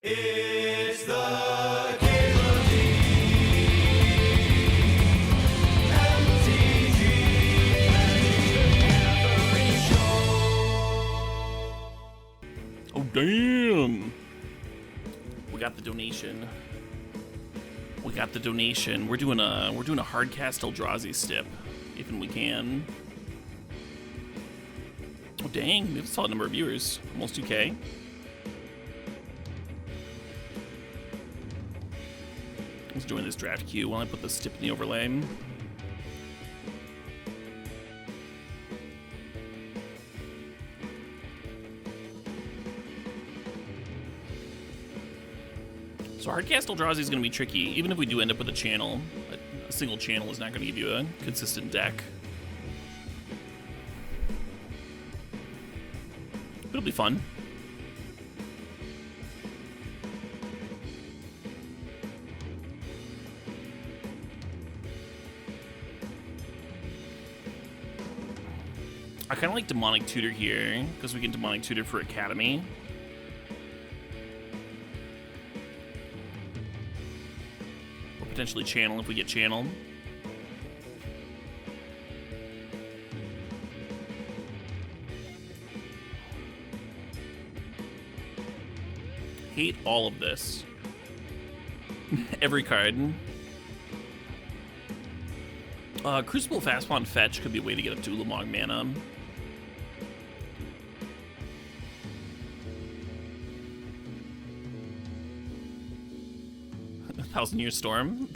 It's the CalebDMTG Show. Oh damn! We got the donation. We're doing a Hardcast Eldrazi stip, if we can. Oh dang! We have a solid number of viewers, almost 2K. Let's join this draft queue while I put the stip in the overlay. So Hardcast Eldrazi is going to be tricky, even if we do end up with a channel. A single channel is not going to give you a consistent deck. But it'll be fun. I kind of like Demonic Tutor here, because we can Demonic Tutor for Academy. Or potentially Channel if we get Channel. Hate all of this. Every card. Crucible Fastpawn Fetch could be a way to get up to Ulamog mana. Thousand Year Storm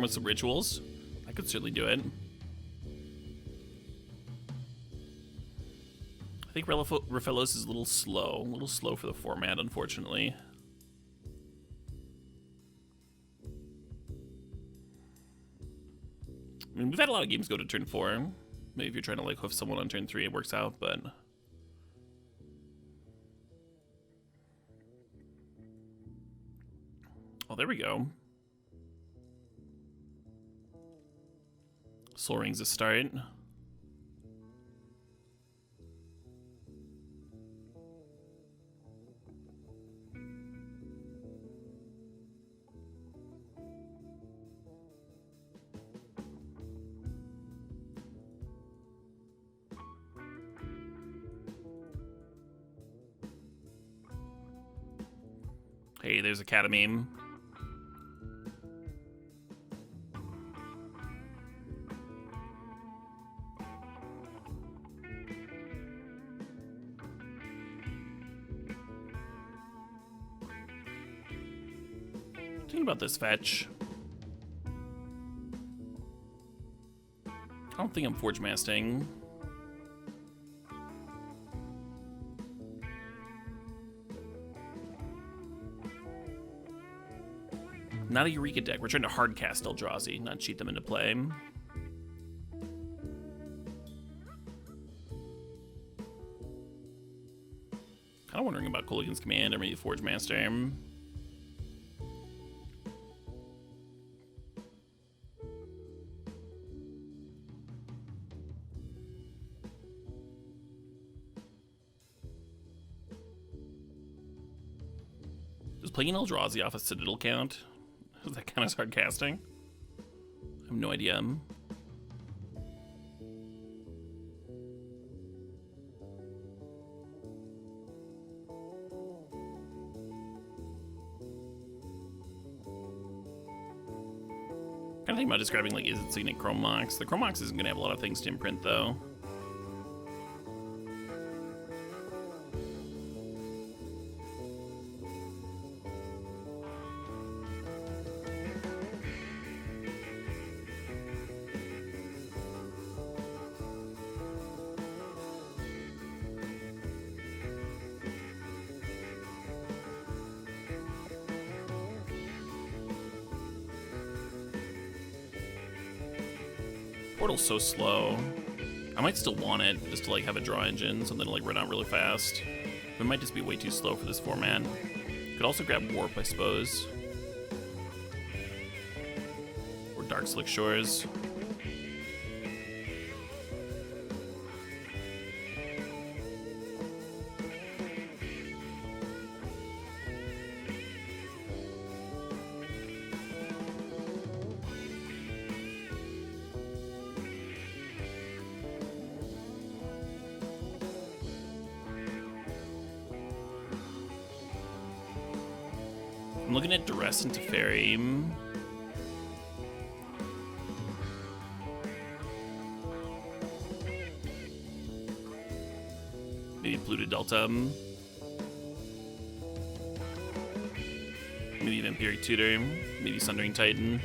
with some rituals. I could certainly do it. I think Raphaelos is a little slow for the format, unfortunately. I mean, we've had a lot of games go to turn 4. Maybe if you're trying to like hoof someone on turn 3, it works out, but oh, there we go. Soul Ring's a start. Hey, there's Academy. Thinking about this fetch. I don't think I'm Forge Masting. Not a Eureka deck. We're trying to hardcast Eldrazi, not cheat them into play. Kind of wondering about Kolaghan's Command or maybe Forge Master. Does playing an Eldrazi off a Citadel count? Does that count as hard casting? I have no idea. Kind of thinking about describing like, is it Signet Chrome Mox? The Chrome Mox isn't going to have a lot of things to imprint though. Portal's so slow. I might still want it just to like have a draw engine, something to like run out really fast. But it might just be way too slow for this format. Could also grab Warp, I suppose. Or Dark Slick Shores. I'm looking at Duress into Fairy. Maybe Pluto Delta. Maybe Vampiric Tutor. Maybe Sundering Titan.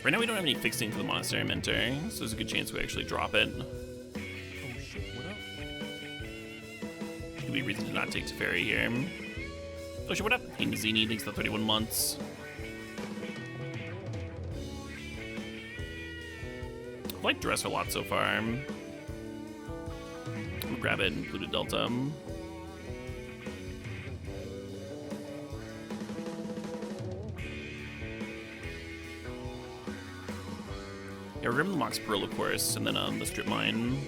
Right now we don't have any fixing for the Monastery Mentor, so there's a good chance we actually drop it. Oh shit, what up? Could be a reason to not take Teferi here. Oh shit, what up? Hey Nazini, thanks for the 31 months. I like Dress a lot so far. I'm gonna grab it and Pluto Delta. Yeah, we're grabbing the Mox Pearl, of course, and then the Strip Mine.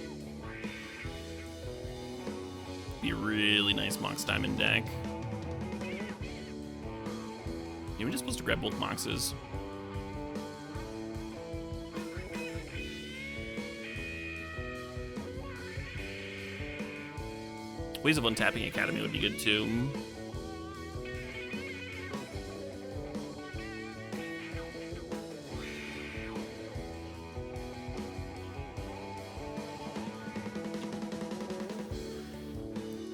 Be a really nice Mox Diamond deck. Yeah, we're just supposed to grab both Moxes. Ways of untapping Academy would be good too.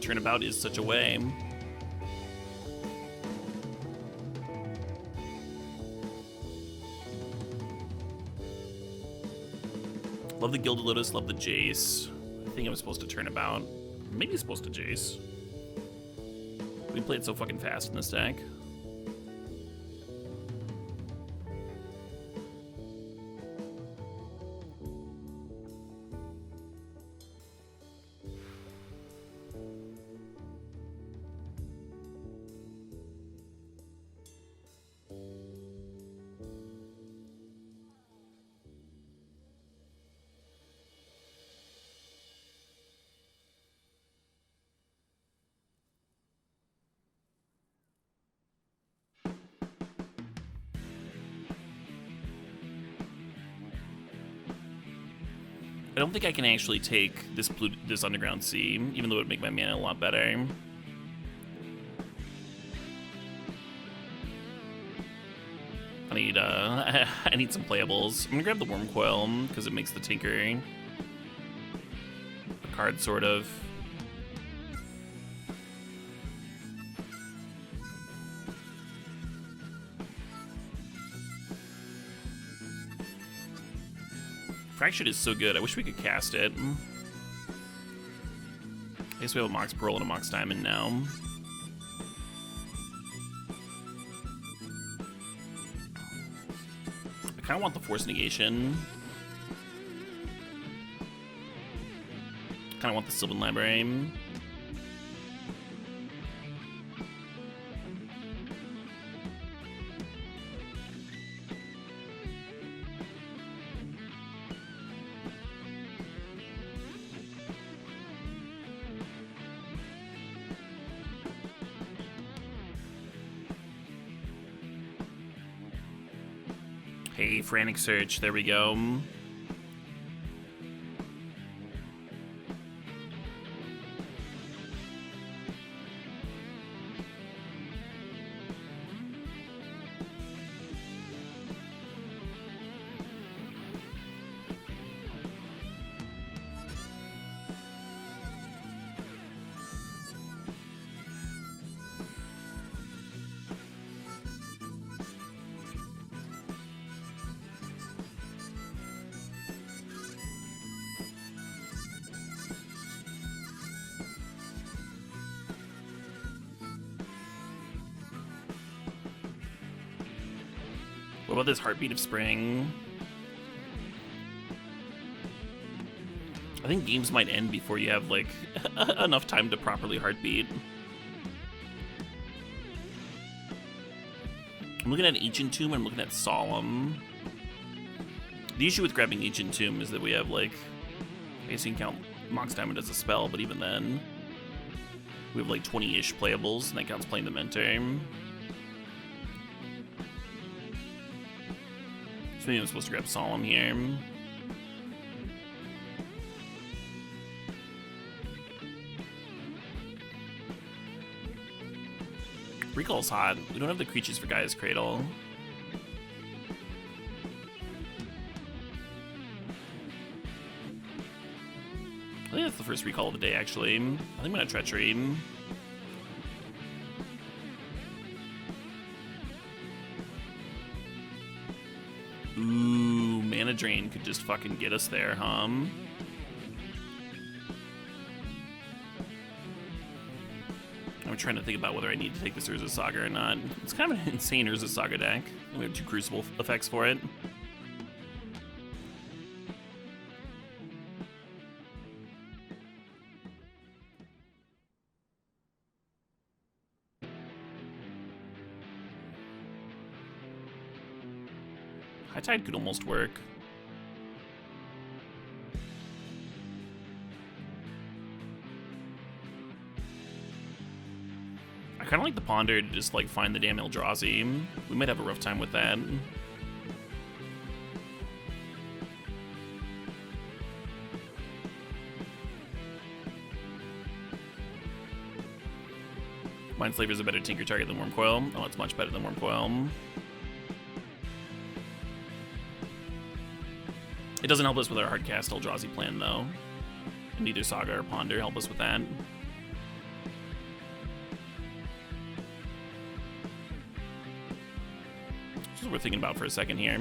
Turnabout is such a way. Love the Gilded Lotus, love the Jace. I think I'm supposed to Turnabout. Maybe supposed to Jace. We played so fucking fast in this deck. I don't think I can actually take this this Underground Sea, even though it would make my mana a lot better. I need I need some playables. I'm gonna grab the Worm Coil because it makes the Tinker a card, sort of. Fractured is so good. I wish we could cast it. I guess we have a Mox Pearl and a Mox Diamond now. I kind of want the Force Negation. Kind of want the Sylvan Library. Hey, Frantic Search, there we go. What about this Heartbeat of Spring? I think games might end before you have, like, enough time to properly Heartbeat. I'm looking at Ancient Tomb and I'm looking at Solemn. The issue with grabbing Ancient Tomb is that we have, like, I guess you can count Mox Diamond as a spell, but even then, we have, like, 20-ish playables, and that counts playing the Mentor. So maybe I'm supposed to grab Solemn here. Recall's hot. We don't have the creatures for Gaia's Cradle. I think that's the first recall of the day, actually. I think I'm gonna Treachery. Ooh, Mana Drain could just fucking get us there, huh? I'm trying to think about whether I need to take this Urza Saga or not. It's kind of an insane Urza Saga deck. We have 2 Crucible effects for it. High Tide could almost work. I kind of like the Ponder to just like find the damn Eldrazi. We might have a rough time with that. Mindslaver's a better Tinker target than Wormcoil. Oh, it's much better than Wormcoil. It doesn't help us with our Hardcast Eldrazi plan, though. And neither Saga or Ponder help us with that. That's what we're thinking about for a second here.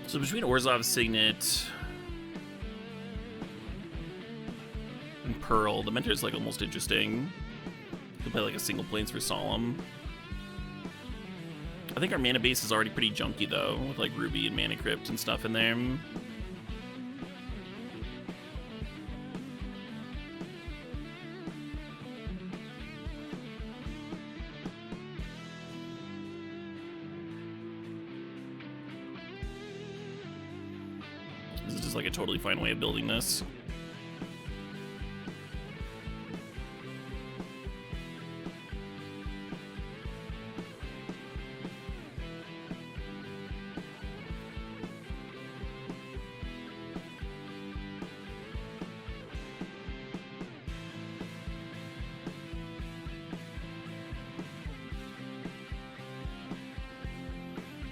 So between Orzhov's Signet and Pearl, the Mentor is like almost interesting. You can play like a single Plains for Solemn. I think our mana base is already pretty junky though, with like Ruby and Mana Crypt and stuff in there. This is just like a totally fine way of building this.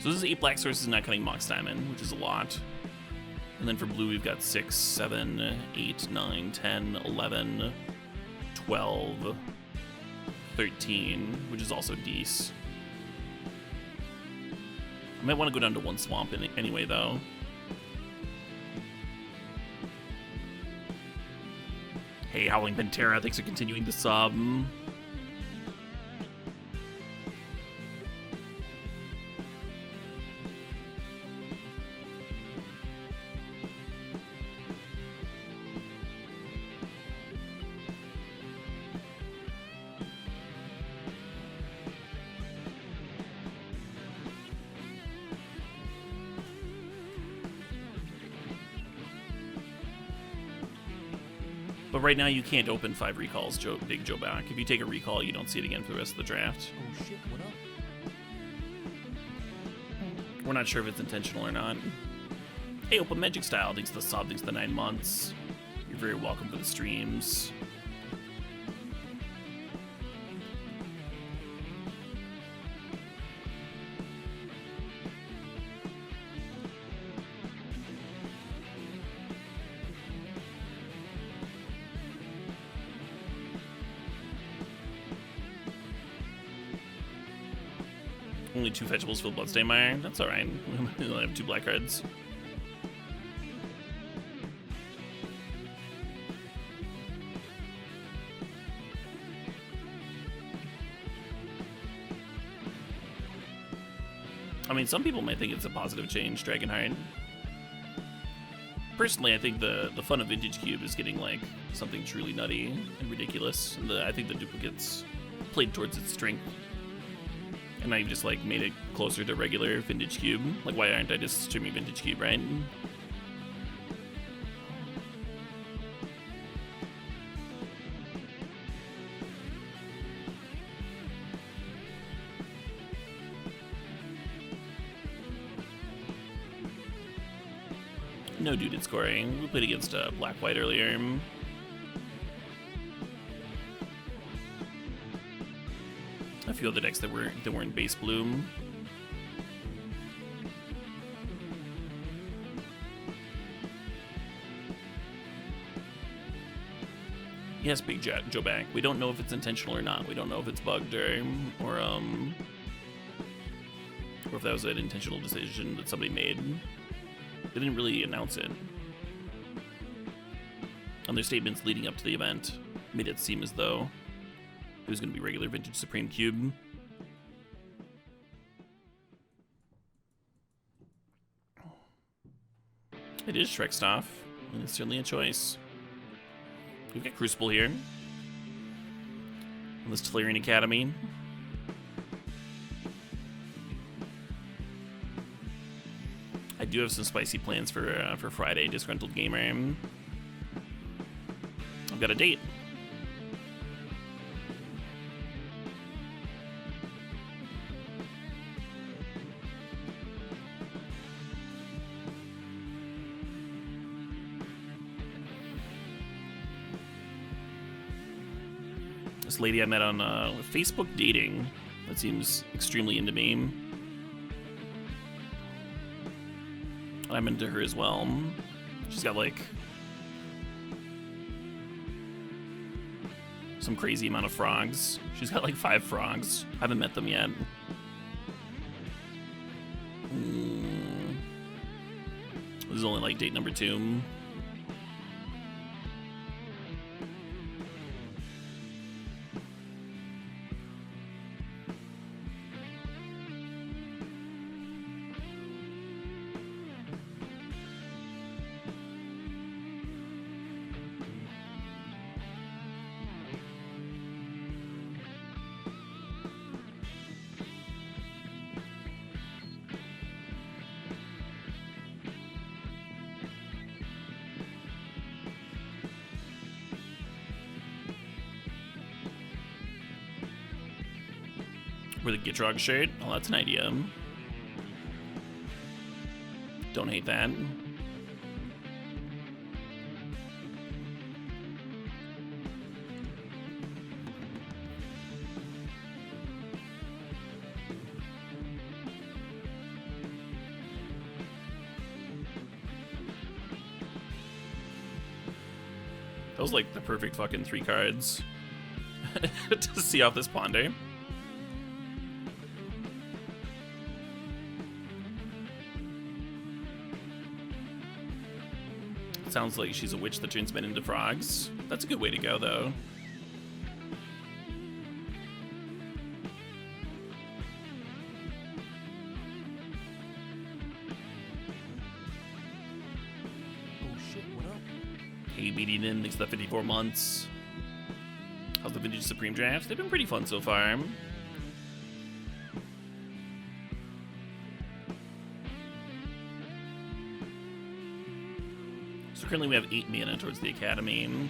So this is 8 black sources not counting Mox Diamond, which is a lot. And then for blue, we've got 6, 7, 8, 9, 10, 11, 12, 13, which is also decent. I might want to go down to 1 swamp anyway, though. Hey, Howling Pantera, thanks for continuing to sub. But right now, you can't open 5 recalls, Big Joe back. If you take a recall, you don't see it again for the rest of the draft. Oh shit, what up? We're not sure if it's intentional or not. Hey, Open Magic Style, thanks to the sub, thanks to the 9 months. You're very welcome for the streams. Only 2 fetchables for Bloodstain Mire. That's alright. We only have 2 black cards. I mean, some people might think it's a positive change, Dragonheart. Personally, I think the fun of Vintage Cube is getting like something truly nutty and ridiculous, and I think the duplicates played towards its strength. And I just like made it closer to regular Vintage Cube. Like, why aren't I just streaming Vintage Cube, right? No duded scoring. We played against Black-White earlier. A few other decks that weren't base blue. Yes, Big Joe back. We don't know if it's intentional or not. We don't know if it's bugged or if that was an intentional decision that somebody made. They didn't really announce it. And their statements leading up to the event made it seem as though it was going to be regular Vintage Supreme Cube. It is Shrekstoff, and it's certainly a choice. We've got Crucible here. And this Tolarian Academy. I do have some spicy plans for Friday, Disgruntled Gamer. I've got a date. This lady I met on Facebook dating that seems extremely into me. I'm into her as well. She's got like some crazy amount of frogs. She's got like 5 frogs. I haven't met them yet. This is only like date number 2. With a Gitrog shirt? Oh, that's an idea. Don't hate that. That was like the perfect fucking 3 cards to see off this Ponder. Sounds like she's a witch that turns men into frogs. That's a good way to go, though. Oh shit, what up? Hey, beating in makes that 54 months. How's the Vintage Supreme drafts? They've been pretty fun so far. So currently we have 8 mana towards the Academy. I'm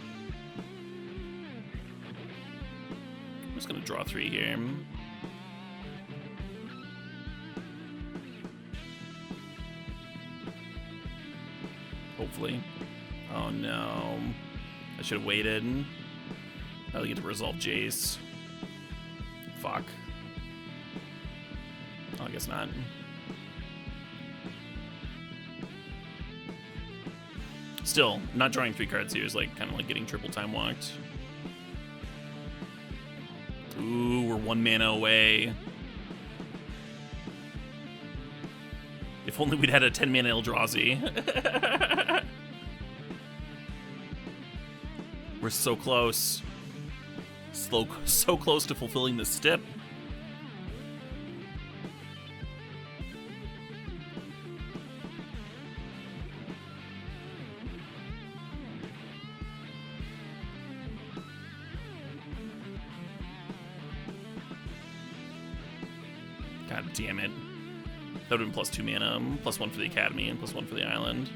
just gonna draw 3 here. Hopefully. Oh no. I should have waited. Now we get to resolve Jace. Fuck. Oh, I guess not. Still, not drawing 3 cards here is like kind of like getting triple time walked. Ooh, we're 1 mana away. If only we'd had a 10 mana Eldrazi. We're so close. So close to fulfilling this step. God damn it. That would have been +2 mana, +1 for the Academy, and +1 for the island.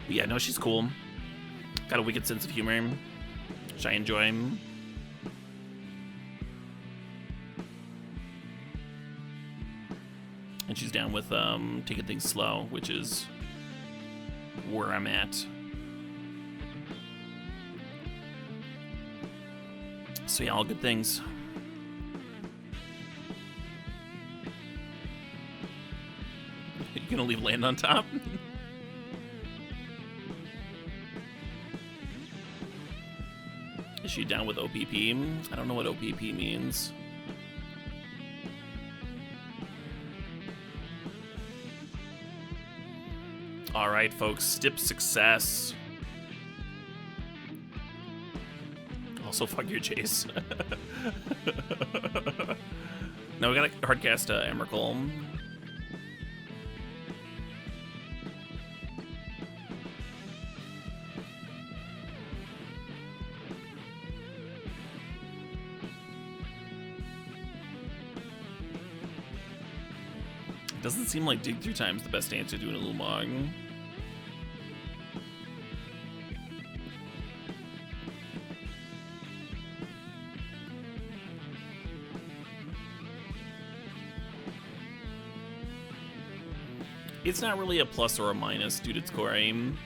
But yeah, no, she's cool. Got a wicked sense of humor, which I enjoy. And she's down with taking things slow, which is where I'm at. So yeah, all good things. You gonna leave land on top? Is she down with OPP? I don't know what OPP means. All right, folks, stip success. Also, fuck your chase. Now we got a Hardcast Emrakul. Doesn't seem like dig through time's the best answer to an Illumog. It's not really a plus or a minus due to its core aim.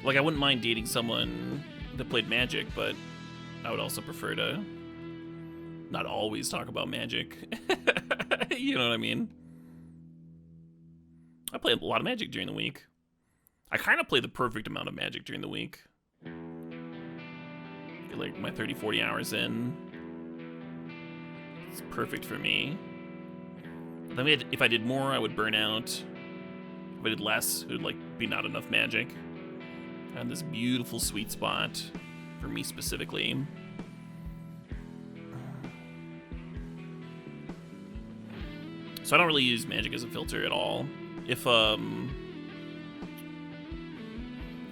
Like, I wouldn't mind dating someone that played Magic, but I would also prefer to not always talk about Magic. You know what I mean? I play a lot of Magic during the week. I kind of play the perfect amount of Magic during the week. Get like my 30, 40 hours in. It's perfect for me. Then if I did more, I would burn out. If I did less, it would like be not enough Magic. I have this beautiful sweet spot for me specifically. So I don't really use Magic as a filter at all. If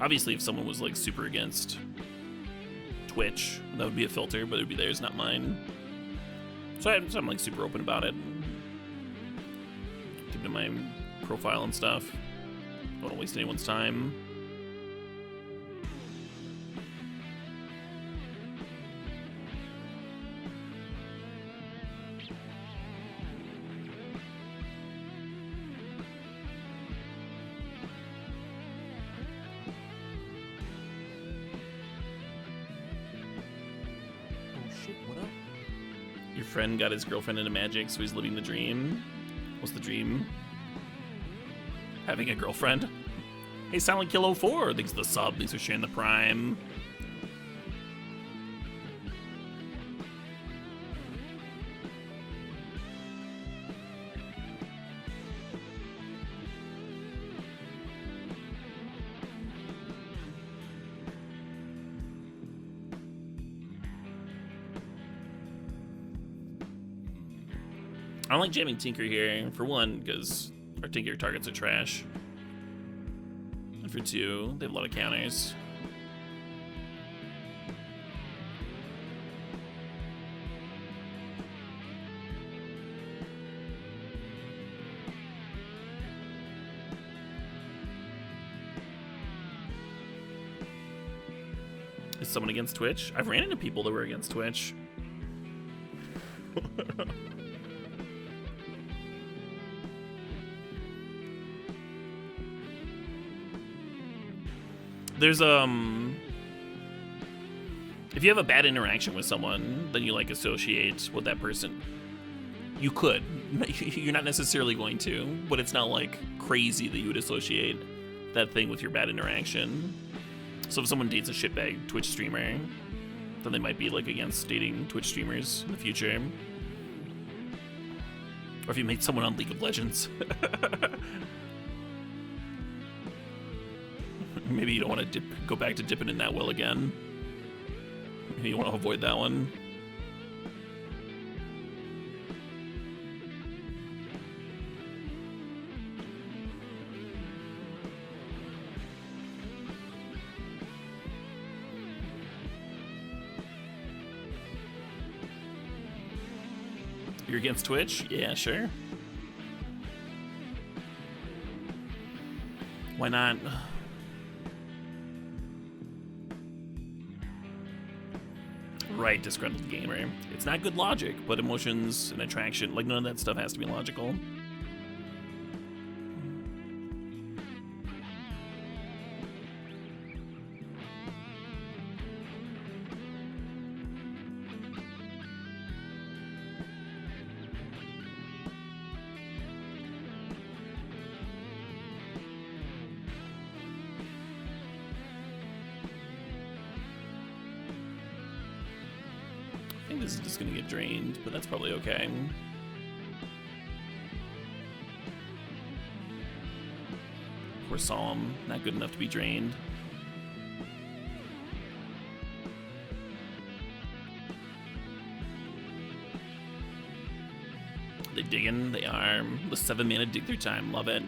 obviously if someone was like super against Twitch, that would be a filter, but it would be theirs, not mine. So I'm like super open about it. Keep it in my profile and stuff. Don't want to waste anyone's time. Friend got his girlfriend into Magic, so he's living the dream. What's the dream? Having a girlfriend. Hey, Silent Kill 04, thanks for the sub, thanks for sharing the Prime. I don't like jamming Tinker here, for one, because our Tinker targets are trash. And for two, they have a lot of counters. Is someone against Twitch? I've ran into people that were against Twitch. There's if you have a bad interaction with someone, then you like associate with that person. You could. You're not necessarily going to, but it's not like crazy that you would associate that thing with your bad interaction. So if someone dates a shitbag Twitch streamer, then they might be like against dating Twitch streamers in the future. Or if you meet someone on League of Legends. Maybe you don't want to go back to dipping in that well again. Maybe you want to avoid that one. You're against Twitch? Yeah, sure. Why not? Right, disgruntled gamer. It's not good logic, but emotions and attraction, like none of that stuff has to be logical. I think this is just gonna get drained, but that's probably okay. Poor Solemn, not good enough to be drained. They digging? They are. The 7 mana dig through time, love it.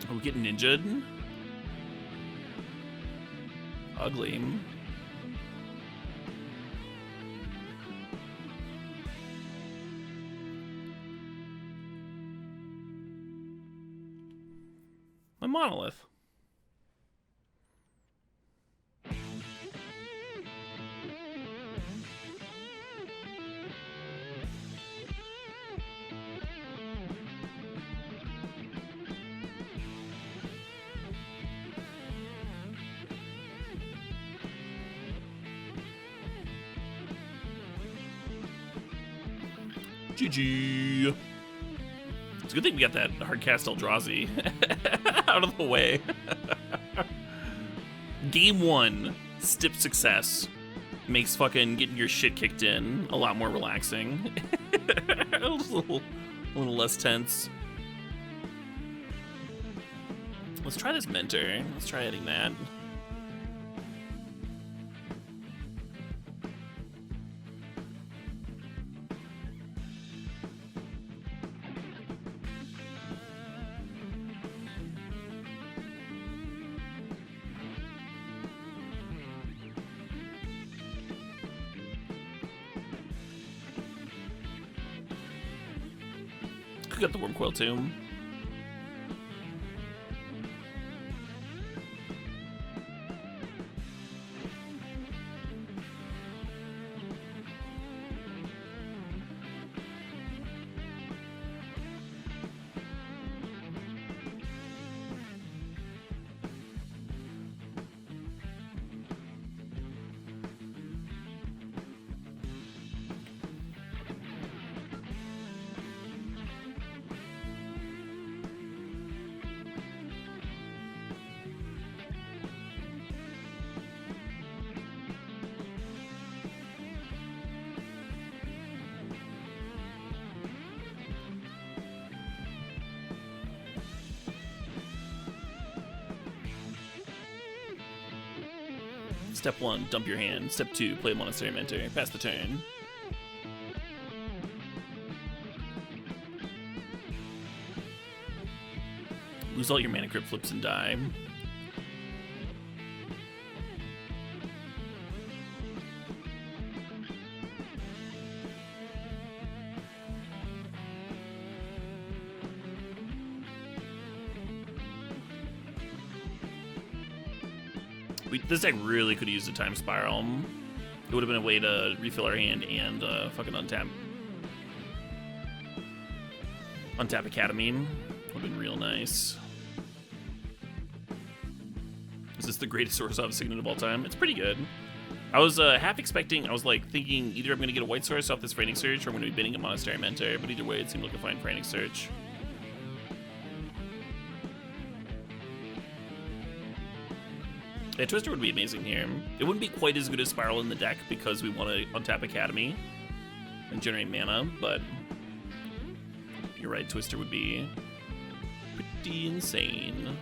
Are we getting ninja'd? Ugly. My monolith. GG. It's a good thing we got that Hardcast Eldrazi out of the way. Game 1, stip success. Makes fucking getting your shit kicked in a lot more relaxing. a little less tense. Let's try this mentor. Let's try adding that. Could get the Worm Coil too. Step 1, dump your hand. Step 2, play Monastery Mentor. Pass the turn. Lose all your mana crypt flips and die. This deck really could have used a Time Spiral. It would have been a way to refill our hand and fucking untap Academy. Would have been real nice. Is this the greatest Source of Signet of all time? It's pretty good. I was half expecting, I was like thinking either I'm going to get a white source off this Frantic Search or I'm going to be bidding a Monastery Mentor, but either way it seemed like a fine Frantic Search. Yeah, Twister would be amazing here. It wouldn't be quite as good as Spiral in the deck because we want to untap Academy and generate mana, but you're right, Twister would be pretty insane.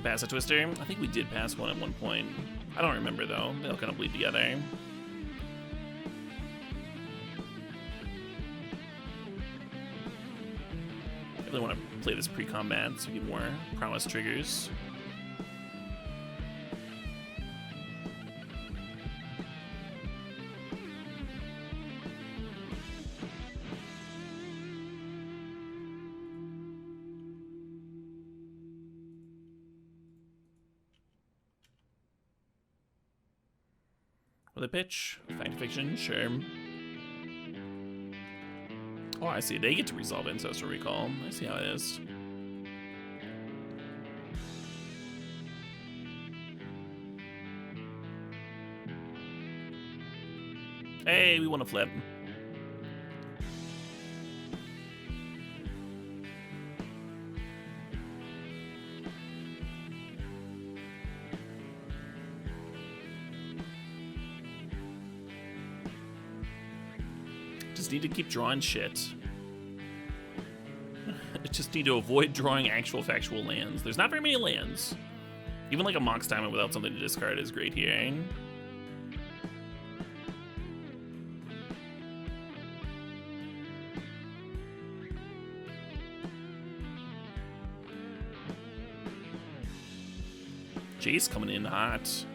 we pass a Twister? I think we did pass one at one point. I don't remember though. They'll kind of bleed together. I really want to play this pre-combat so we get more prowess triggers. With a pitch, fact fiction, sure. Oh, I see. They get to resolve Ancestral Recall. I see how it is. Hey, we want to flip. Just need to keep drawing shit. Just need to avoid drawing actual factual lands. There's not very many lands. Even like a Mox Diamond without something to discard is great here. Jace coming in hot.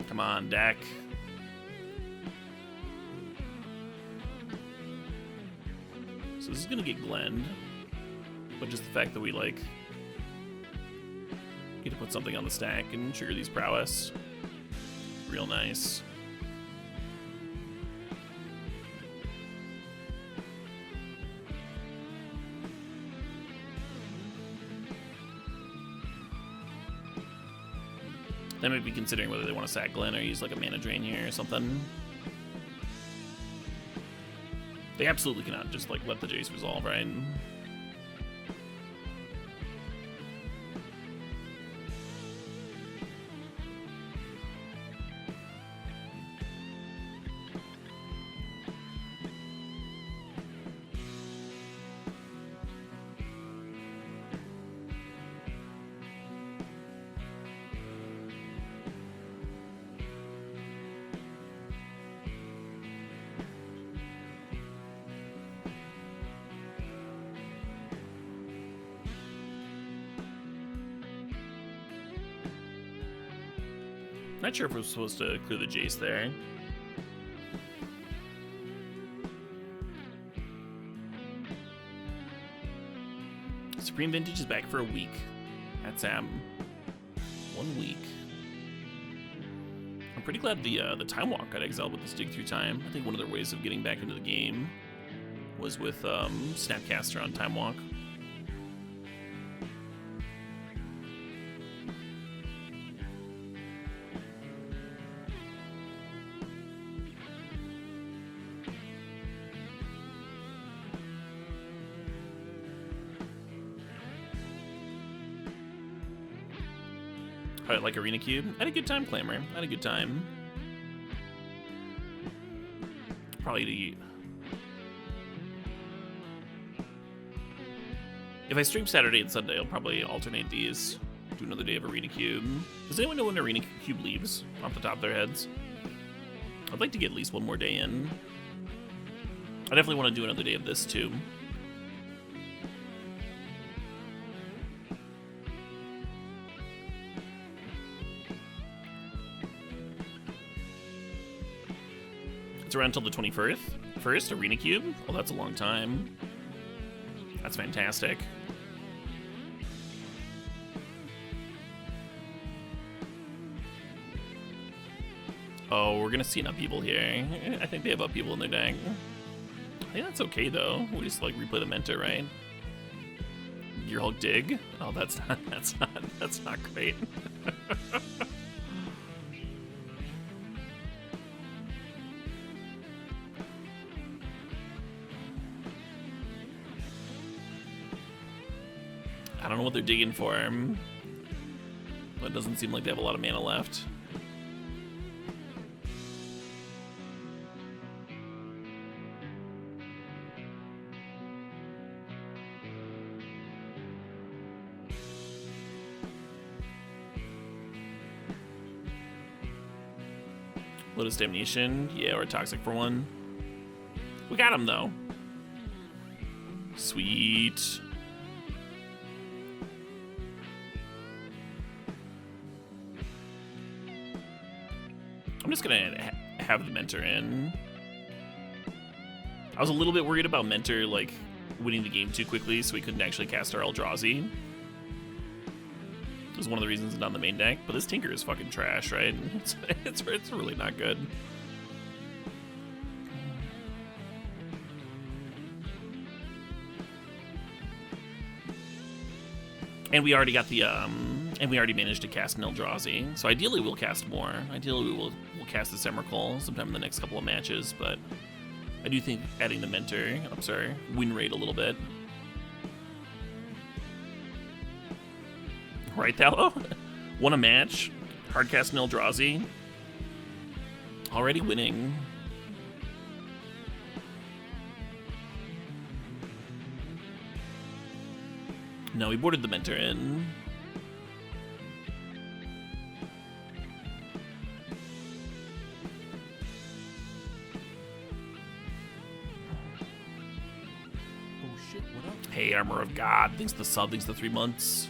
Come on, deck. So this is gonna get Glenned, but just the fact that we like get to put something on the stack and trigger these prowess, real nice. They might be considering whether they want to sack Glenn or use like a mana drain here or something. They absolutely cannot just like let the Jace resolve, right? Not sure if we're supposed to clear the Jace there. Supreme Vintage is back for a week. That's 1 week. I'm pretty glad the Time Walk got exiled with this Dig Through Time. I think one of their ways of getting back into the game was with Snapcaster on Time Walk. Like Arena Cube. I had a good time, Clamor. I had a good time. Probably if I stream Saturday and Sunday, I'll probably alternate these. Do another day of Arena Cube. Does anyone know when Arena Cube leaves off the top of their heads? I'd like to get at least one more day in. I definitely want to do another day of this too. It's around until the 21st. First, Arena Cube? Oh, that's a long time. That's fantastic. Oh, we're gonna see an upheaval here. I think they have upheaval in their deck. I think that's okay though. We just like replay the Mentor, right? Your Hulk Dig? Oh, that's not great. I don't know what they're digging for, but it doesn't seem like they have a lot of mana left. Lotus Damnation, yeah, or Toxic for one. We got him though. Sweet. I'm just gonna have the Mentor in. I was a little bit worried about Mentor like winning the game too quickly, so we couldn't actually cast our Eldrazi. It was one of the reasons it's not on the main deck, but this Tinker is fucking trash, right? It's really not good. And we already got the and we already managed to cast an Eldrazi. So ideally we'll cast more. Ideally we'll cast the Semmercall sometime in the next couple of matches, but I do think adding the Mentor ups our win rate a little bit. Right, Thallow? Won a match. Hardcast and Eldrazi. Already winning. No, we boarded the Mentor in. Oh shit, what up? Hey, Armor of God. Thanks for the sub. Thanks for the 3 months.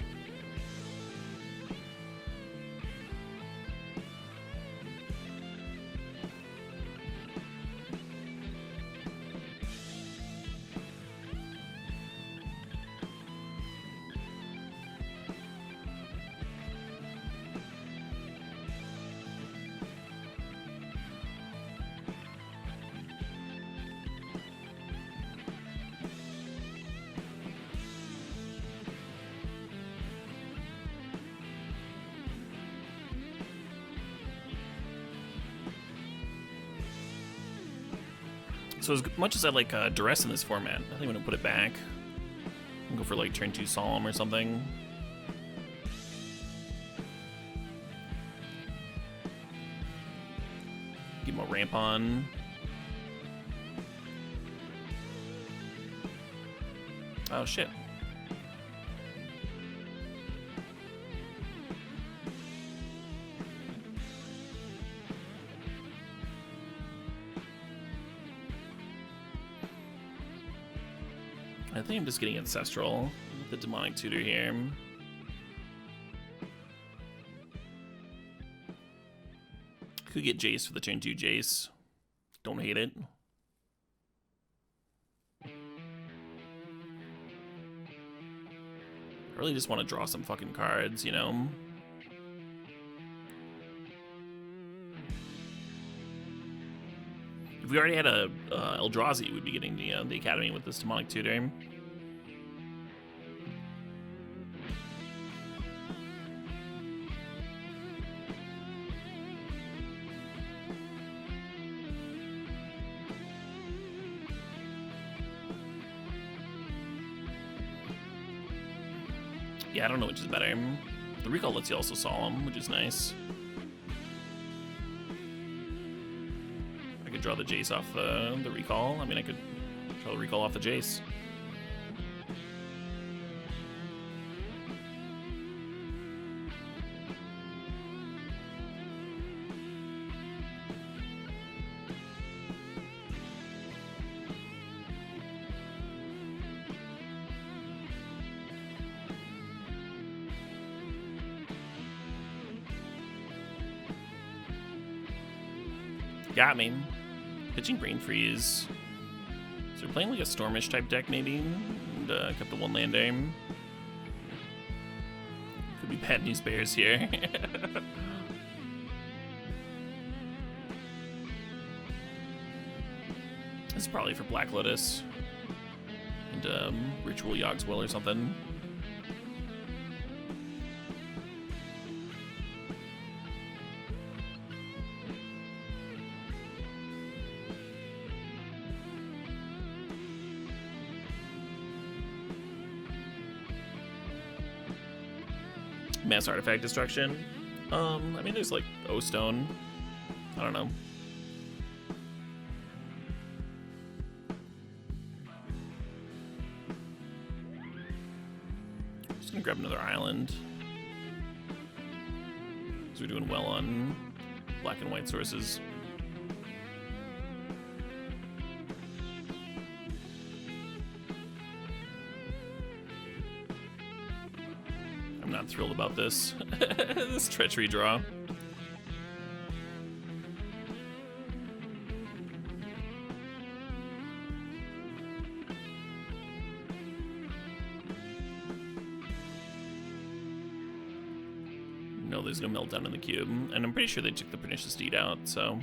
So as much as I like Duress in this format, I think I'm going to put it back. Go for like turn 2 Solemn or something. Give him a ramp on. Oh shit. I think I'm just getting Ancestral with the Demonic Tutor here. Could get Jace for the turn 2 Jace. Don't hate it. I really just want to draw some fucking cards, you know? If we already had a Eldrazi, we'd be getting the Academy with this Demonic Tutor. Yeah, I don't know which is better. The Recall lets you also Solemn, which is nice. I could draw the Jace off the Recall. I mean, I could draw the Recall off the Jace. Got me. Pitching Brain Freeze. So we're playing like a Stormish type deck maybe, and kept the one land aim. Could be bad news bears here. This is probably for Black Lotus and Ritual Yog's Will or something. Mass artifact destruction. I mean, there's like O-Stone. I don't know. Just gonna grab another island. So we're doing well on black and white sources. I'm not thrilled about this. This treachery draw. No, there's no meltdown in the cube. And I'm pretty sure they took the Pernicious Deed out, so...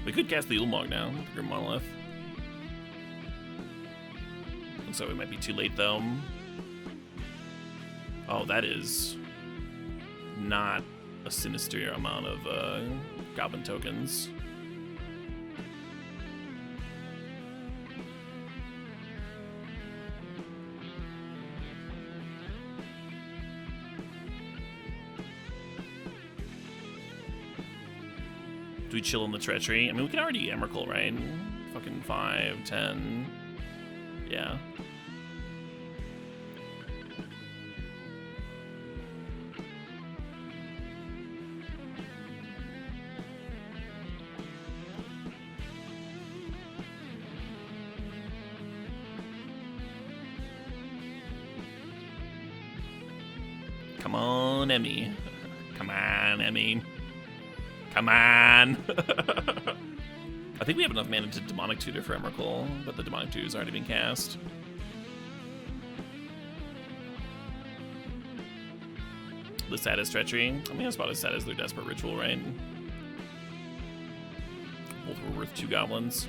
We could cast the Ulmog now, with Grim Monolith. Looks like we might be too late, though. Oh, that is not a sinister amount of Goblin tokens. Do we chill on the treachery? I mean, we can already Emrakul, right? Fucking 5, 10. Yeah. Come on, Emmy. Come on, Emmy. Come on! I think we have enough mana to Demonic Tutor for Emrakul, but the Demonic Tutor's already been cast. The saddest treachery? I mean, that's about as sad as their Desperate Ritual, right? Both were worth 2 goblins.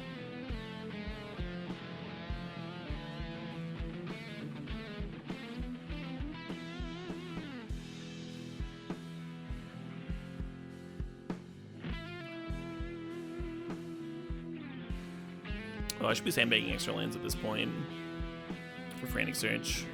Oh, I should be sandbagging extra lands at this point for Frantic Search.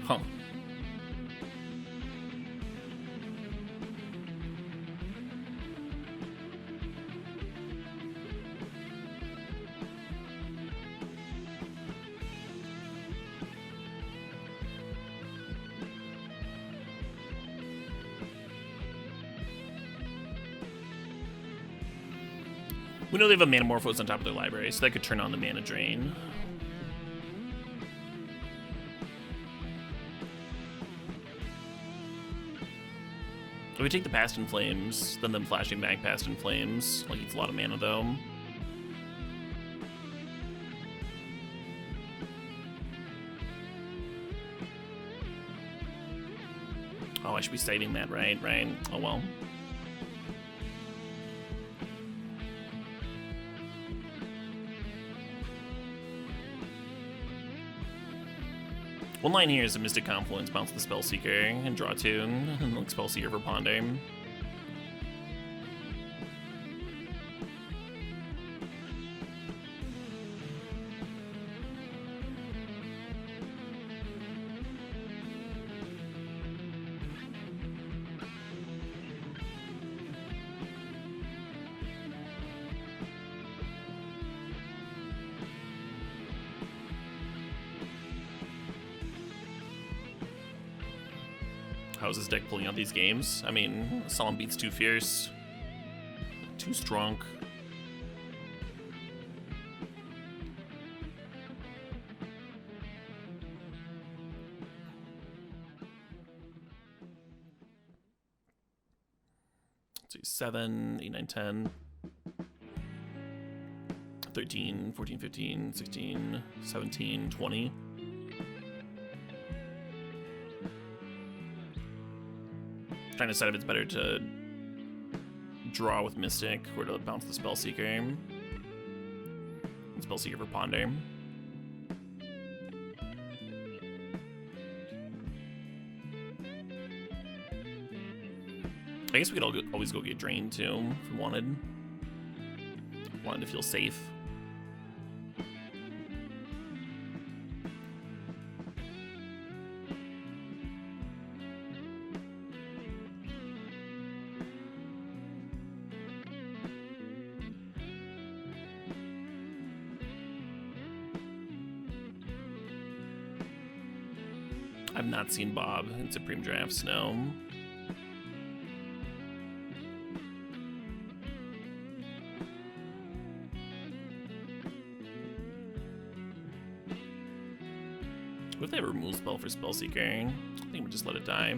Huh. We know they have a Manamorphose on top of their library, so that could turn on the Mana Drain. If we take the Past in Flames, then them flashing back Past in Flames, like it's a lot of mana though. Oh, I should be saving that, right? Right. Oh well. One line here is a Mystic Confluence, bounce the Spellseeker, and draw 2, and look Spellseeker for Ponder. How's this deck pulling out these games? I mean, Solemn Beat's too fierce. Too strong. Let's see, 7, 8, 9, 10. 13, 14, 15, 16, 17, 20. Trying to decide if it's better to draw with Mystic or to bounce the Spellseeker. Spellseeker for Ponder. I guess we could always go get Drained too if we wanted. Wanted to feel safe. I've not seen Bob in Supreme Drafts, no. What if they have a removal spell for Spellseeker? I think we'll just let it die.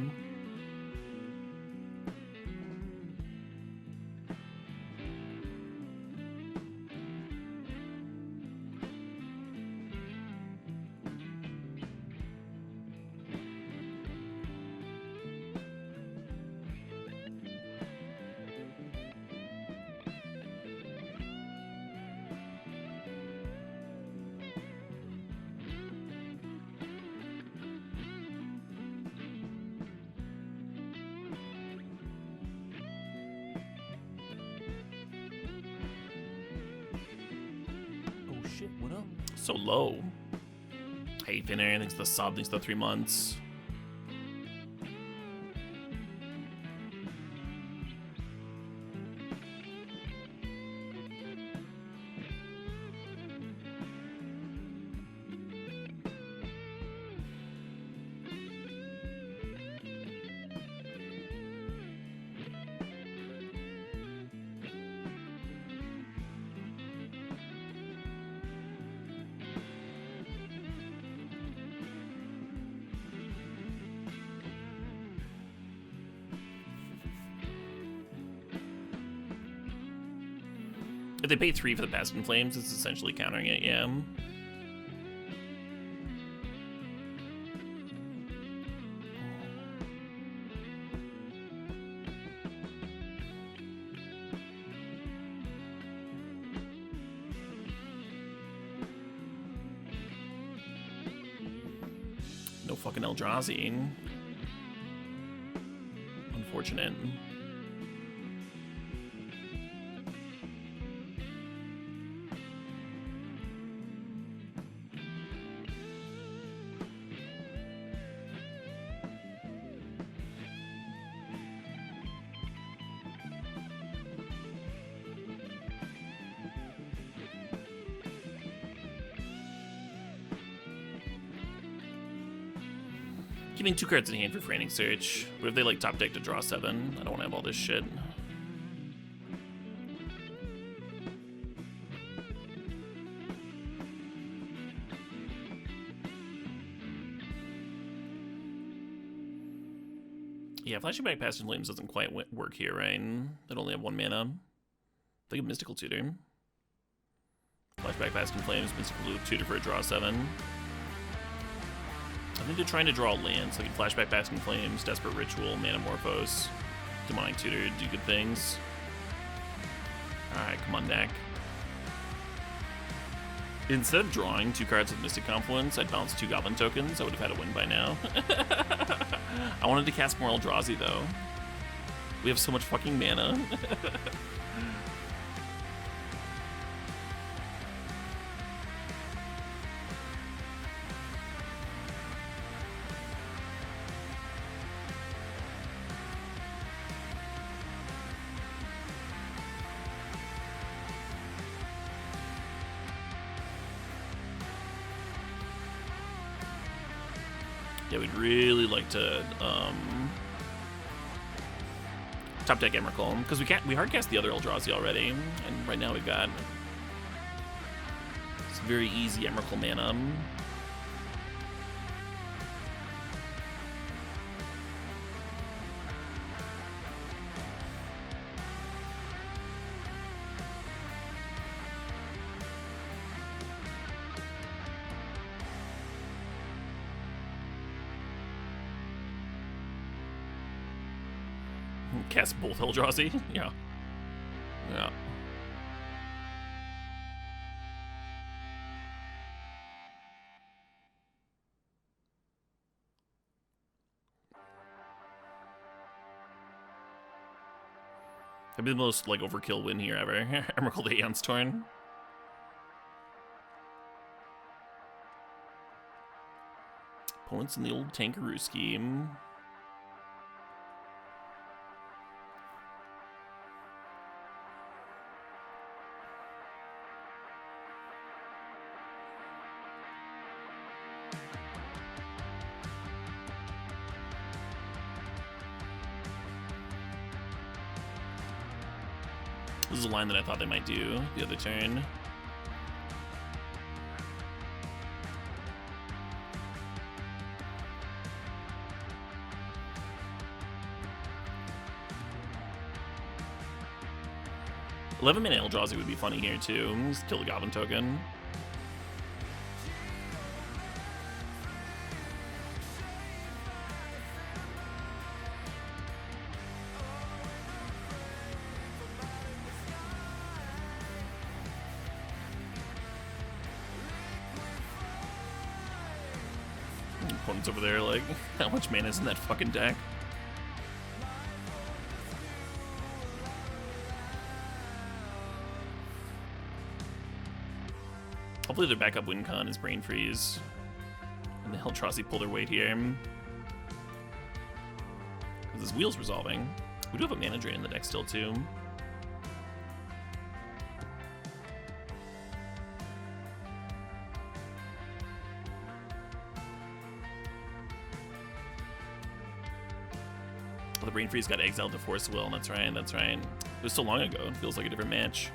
Shit, what up? So low. Hey, Finner, thanks to the sub, thanks to the 3 months. If they pay 3 for the Bastion Flames, it's essentially countering it, yeah. No fucking Eldrazi. Unfortunate. Keeping 2 cards in hand for Frantic Search. What if they like top deck to draw 7? I don't want to have all this shit. Yeah, Flashing Back Past Flames doesn't quite work here, right? They only have 1 mana. Think of Mystical Tutor. Flashback Past Flames, Mystical Tutor for a draw 7. I think they're trying to draw land, so I can Flashback Basking Flames, Desperate Ritual, Manamorphose, Demonic Tutor, do good things. Alright, come on, deck. Instead of drawing 2 cards with Mystic Confluence, I'd bounce 2 Goblin tokens. I would have had a win by now. I wanted to cast more Eldrazi, though. We have so much fucking mana. Yeah, we'd really like to top deck Emrakul, because we hardcast the other Eldrazi already, and right now we've got some very easy Emrakul mana. Cast both Eldrazi? Yeah. Yeah. That'd be the most, like, overkill win here ever. Emrakul to Aeon's Torn. Opponents in the old Tankaroo scheme. This is a line that I thought they might do the other turn. $11-mana Eldrazi would be funny here too. Just kill the Goblin token. Opponents over there, like, how much mana is in that fucking deck? Hopefully their backup win con is Brain Freeze. And the Eldrazi pull their weight here. Because this wheel's resolving. We do have a mana drain in the deck still, too. Oh, the Brain Freeze got exiled to Force Will. That's right, that's right. It was so long ago. It feels like a different match.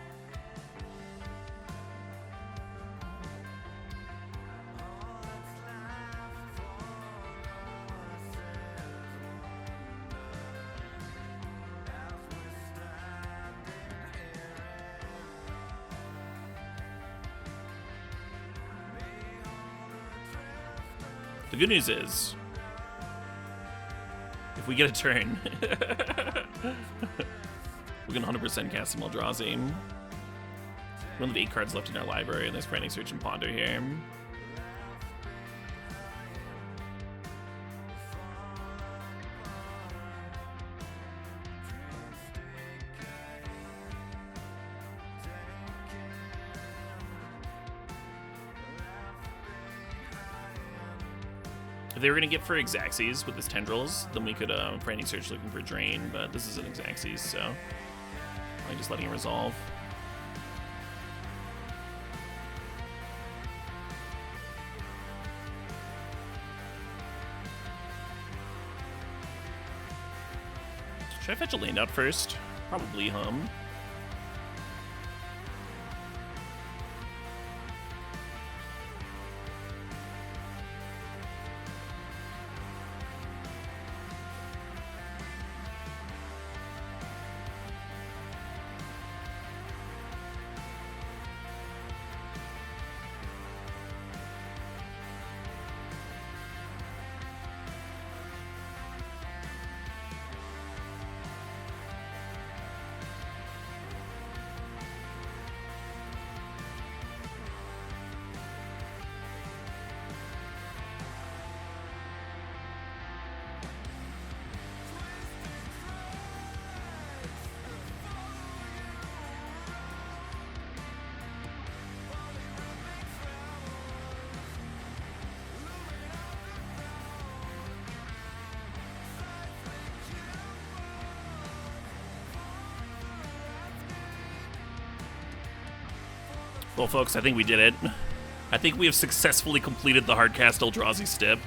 The good news is, if we get a turn, we can 100% cast some Eldrazi. We only have 8 cards left in our library, and there's Frantic Search and Ponder here. If they were going to get for Xaxes with his Tendrils, then we could Frantic Search looking for Drain, but this is an Xaxes, so I'm just letting it resolve. Should I fetch a land out first? Probably Hum. Well, folks, I think we did it. I think we have successfully completed the Hardcast Eldrazi step.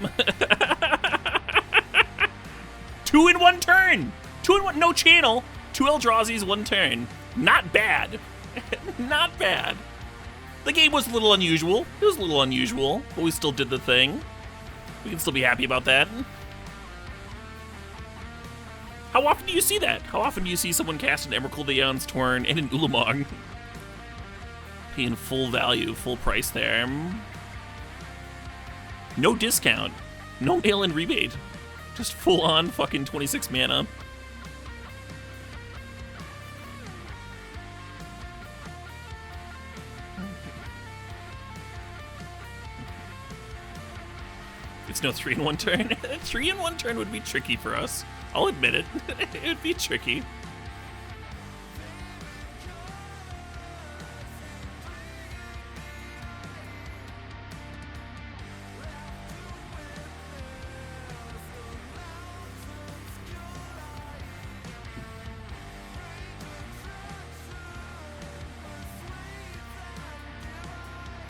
2 in 1 turn. 2 in 1, no channel. 2 Eldrazi's 1 turn. Not bad. Not bad. The game was a little unusual. It was a little unusual, but we still did the thing. We can still be happy about that. How often do you see that? How often do you see someone cast an Emrakul the Aeon's Torn and an Ulamog? Paying full value, full price there. No discount. No mail-in rebate. Just full-on fucking 26 mana. It's no 3 in 1 turn. 3 in 1 turn would be tricky for us. I'll admit it. It would be tricky.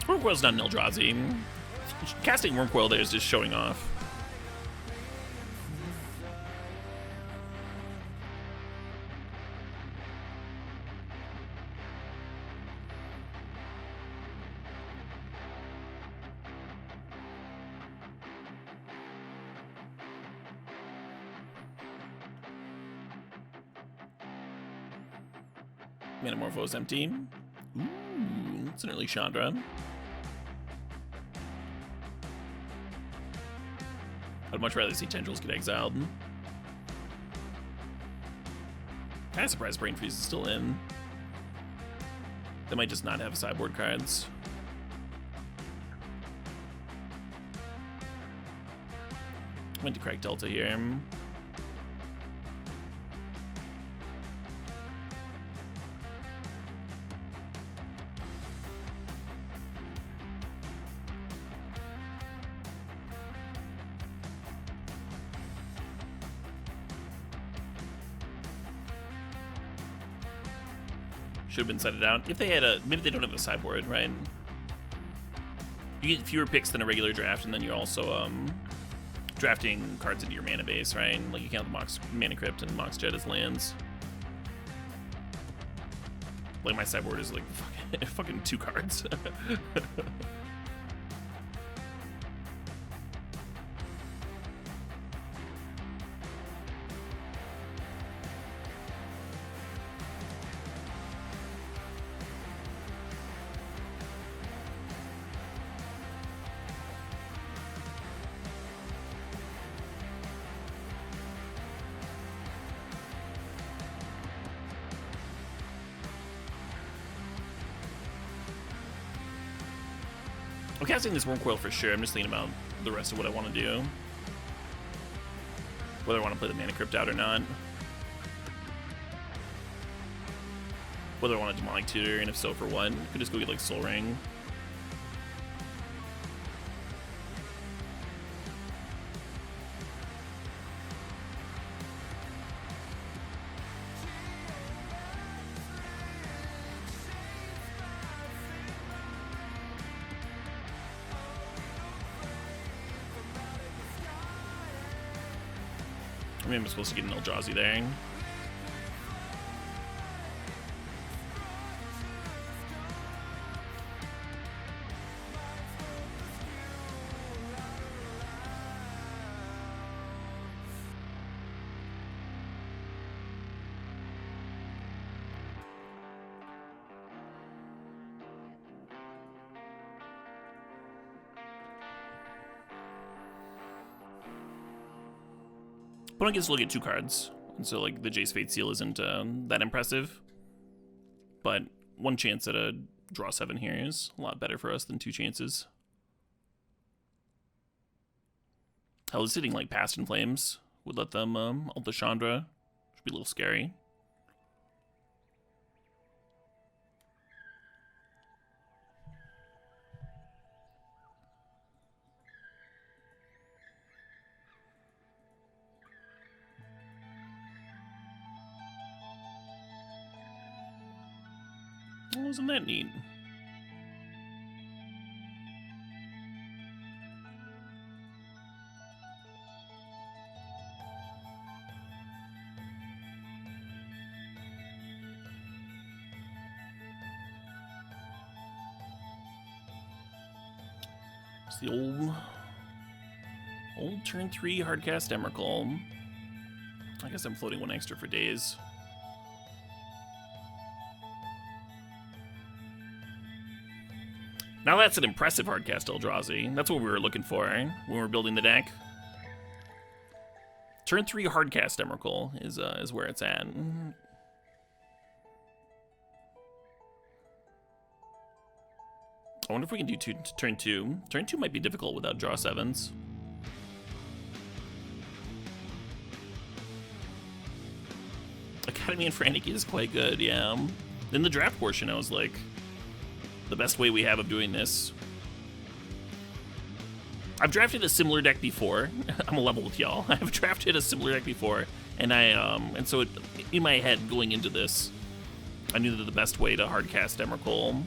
Wurmcoil's not an Eldrazi. Casting Wurmcoil there is just showing off. Manamorpho's empty. Ooh, it's an early Chandra. I'd much rather see Tendrils get exiled. Kind of surprised Brain Freeze is still in. They might just not have sideboard cards. Went to crack Delta here. Should have been set it out. If they had a, maybe they don't have a sideboard, right? You get fewer picks than a regular draft, and then you're also drafting cards into your mana base, right? Like you count the Mox Mana Crypt and Mox Jet as lands. Like my sideboard is like fucking 2 cards. I'm casting this Wurmcoil for sure. I'm just thinking about the rest of what I want to do. Whether I want to play the Mana Crypt out or not. Whether I want a Demonic Tutor, and if so, for what. Could just go get like Soul Ring. I mean, I'm supposed to get an Eldrazi there. Opponent gets to look at 2 cards, and so like the Jace Fate Seal isn't that impressive. But 1 chance at a draw 7 here is a lot better for us than 2 chances. Hell, is sitting like Past in Flames would let them ult the Chandra. Should be a little scary. Wasn't that neat? It's the old turn 3 Hardcast Emrakul. I guess I'm floating one extra for days. Now that's an impressive Hardcast Eldrazi. That's what we were looking for when we were building the deck. Turn 3 Hardcast Emrakul is where it's at. I wonder if we can do turn 2. Turn 2 might be difficult without draw 7s. Academy and Frantic is quite good, yeah. In the draft portion, I was like, the best way we have of doing this. I've drafted a similar deck before. I'm a level with y'all. I've drafted a similar deck before, and so in my head going into this, I knew that the best way to hardcast Emrakul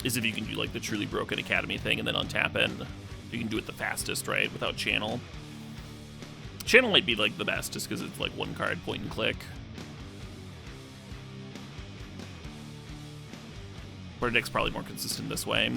is if you can do like the truly broken Academy thing and then untap it. You can do it the fastest, right, without channel. Channel might be like the best just because it's like one card, point and click. But our deck's probably more consistent this way.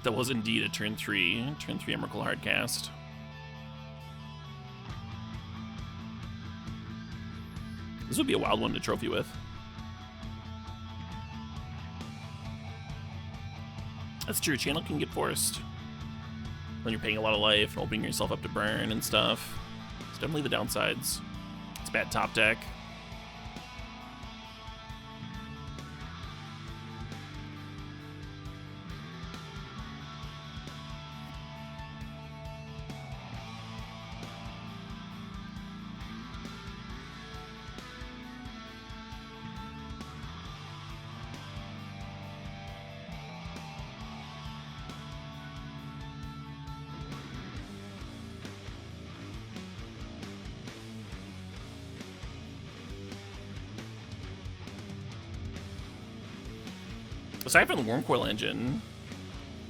That was indeed a turn 3 Emrakul Hardcast. This would be a wild one to trophy with. That's true, channel can get forced when you're paying a lot of life and opening yourself up to burn and stuff. It's definitely the downsides. It's bad top deck. Aside from the Wormcoil engine,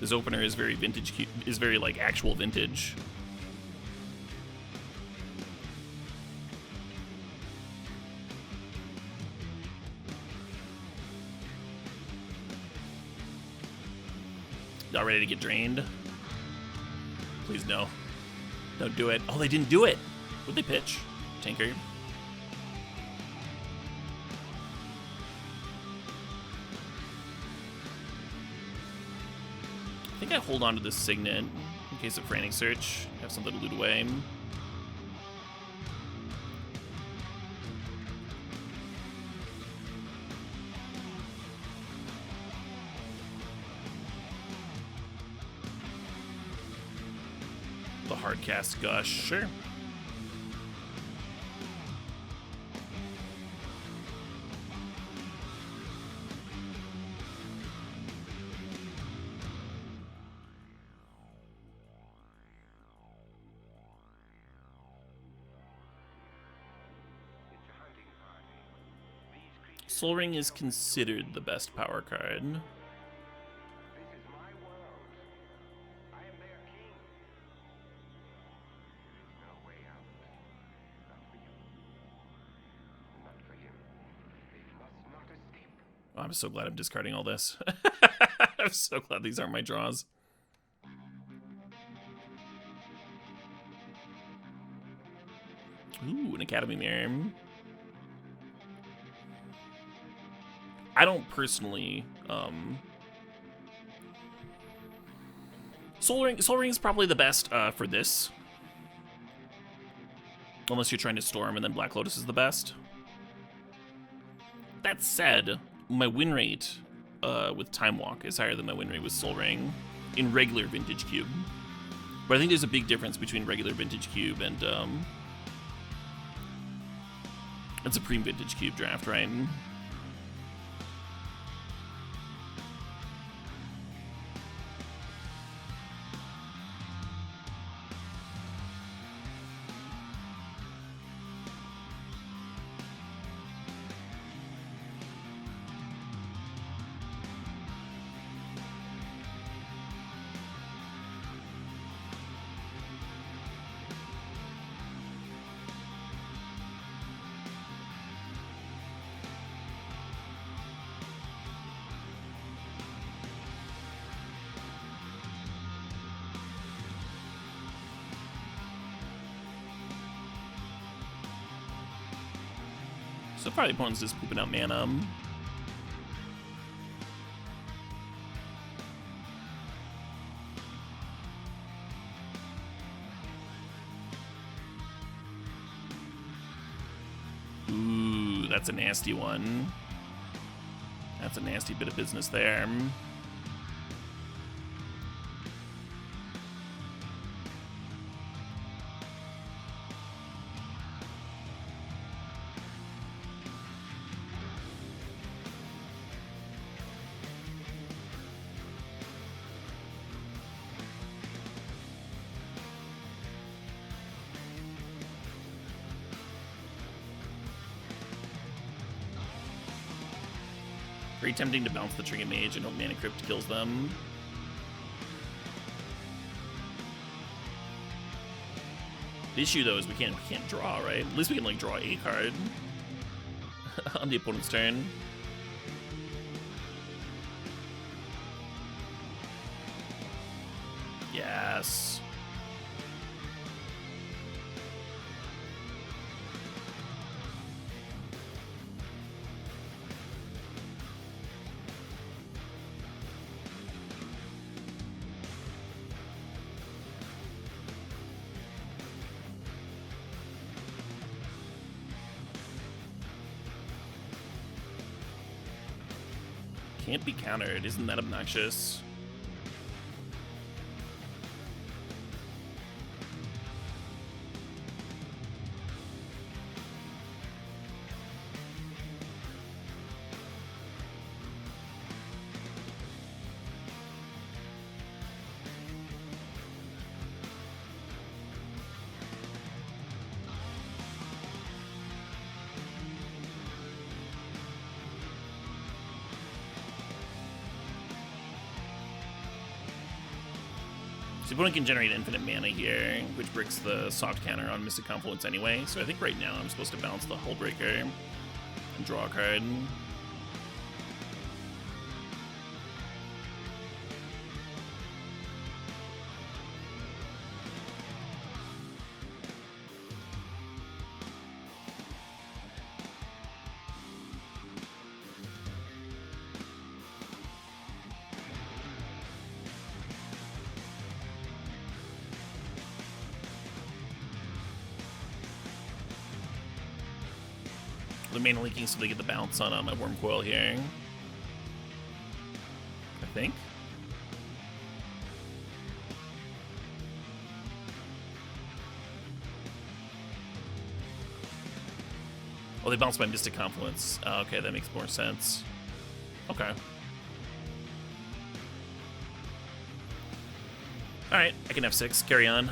this opener is very vintage, is very like actual vintage. Y'all ready to get drained? Please no. Don't do it. Oh, they didn't do it. Would they pitch? Tinker. I think I hold on to this Signet in case of Frantic Search. Have something to loot away. The Hardcast Gush, sure. Soul Ring is considered the best power card. This is my world. I am their king. There is no way out. Not for you. Not for him. They must not escape. Oh, I'm so glad I'm discarding all this. I'm so glad these aren't my draws. Ooh, an Academy Mirror. I don't personally, Soul Ring is probably the best for this. Unless you're trying to Storm and then Black Lotus is the best. That said, my win rate with Time Walk is higher than my win rate with Soul Ring in regular Vintage Cube. But I think there's a big difference between regular Vintage Cube and Supreme Vintage Cube draft, right? So far the opponent's just pooping out mana. Ooh, that's a nasty one. That's a nasty bit of business there. Very tempting to bounce the Trinket Mage and hope Mana Crypt kills them. The issue though is we can't draw, right? At least we can like draw a card on the opponent's turn. Yes. Can't be countered. Isn't that obnoxious? The opponent can generate infinite mana here, which breaks the soft counter on Mystic Confluence anyway. So I think right now I'm supposed to bounce the Hullbreaker and draw a card. The mana leaking so they get the bounce on my Worm Coil here. I think. Oh, they bounced my Mystic Confluence. Oh, okay, that makes more sense. Okay. Alright, I can F6, carry on.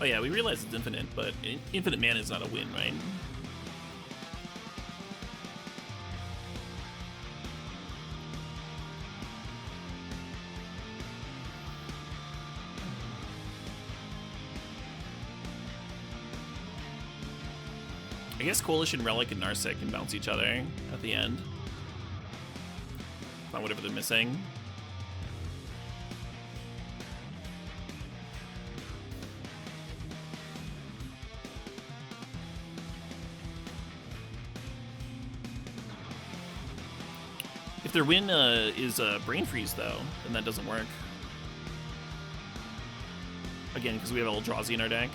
Oh yeah, we realize it's infinite, but infinite mana is not a win, right? I guess Coalition, Relic, and Narset can bounce each other at the end. Find whatever they're missing. If their win is Brain Freeze, though, then that doesn't work. Again, because we have Eldrazi in our deck.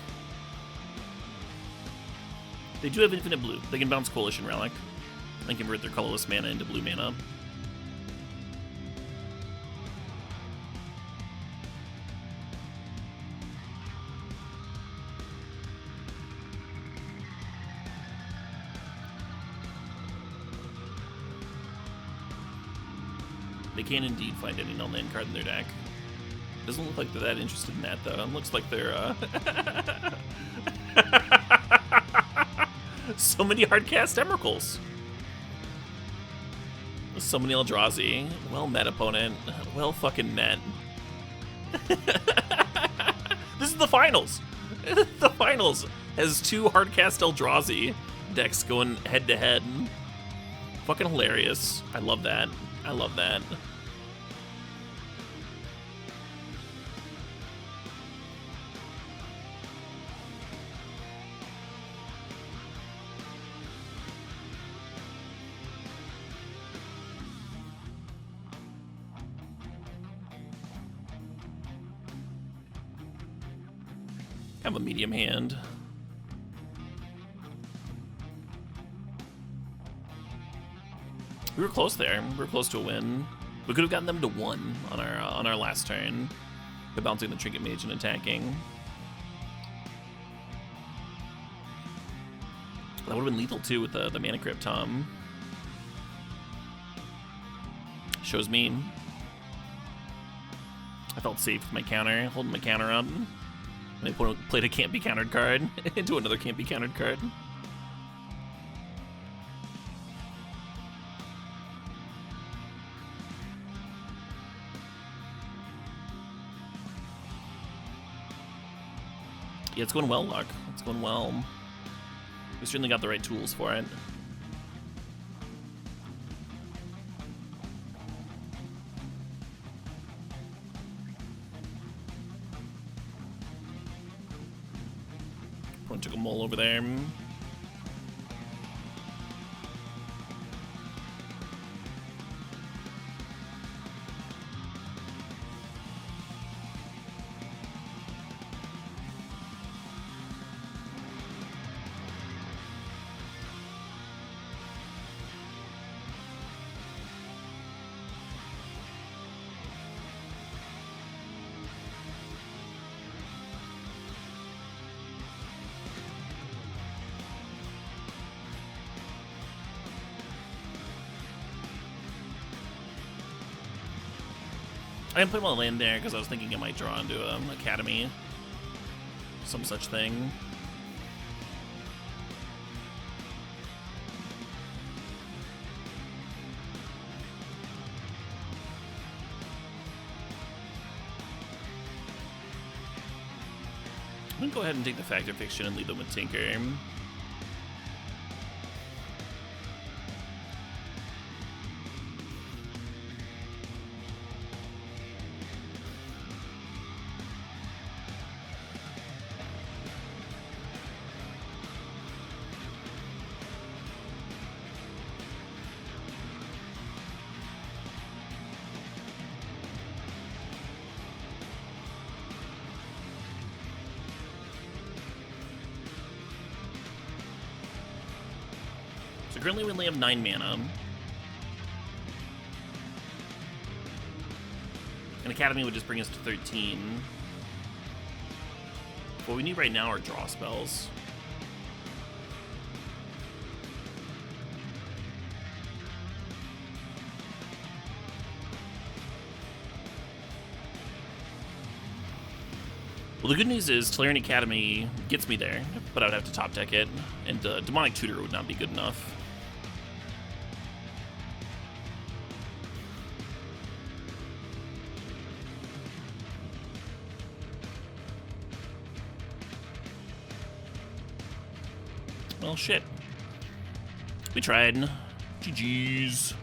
They do have infinite blue. They can bounce Coalition Relic and convert their colorless mana into blue mana. They can indeed find any null-land card in their deck. Doesn't look like they're that interested in that, though. It looks like they're, So many Hardcast Emeralds. So many Eldrazi. Well met, opponent. Well fucking met. This is the finals. The finals has 2 Hardcast Eldrazi decks going head to head. Fucking hilarious. I love that. I love that. I have a medium hand. We were close there. We were close to a win. We could have gotten them to 1 on our last turn, by bouncing the Trinket Mage and attacking. That would have been lethal too with the Mana Crypt, Tom. Shows me. I felt safe with my counter, holding my counter up. And I played a can't be countered card into another can't be countered card. Yeah, it's going well, Luck. It's going well. We certainly got the right tools for it. One took a mole over there. I didn't put my land there because I was thinking I might draw into Academy. Some such thing. I'm gonna go ahead and take the Factor Fiction and leave them with Tinker. So currently we only have 9 mana. And Academy would just bring us to 13. What we need right now are draw spells. Well, the good news is Tolarian Academy gets me there, but I would have to top deck it, and Demonic Tutor would not be good enough. Well, shit. We tried. GG's.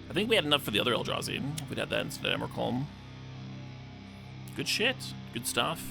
I think we had enough for the other Eldrazi. If we'd had that instead of Emrakul. Good shit. Good stuff.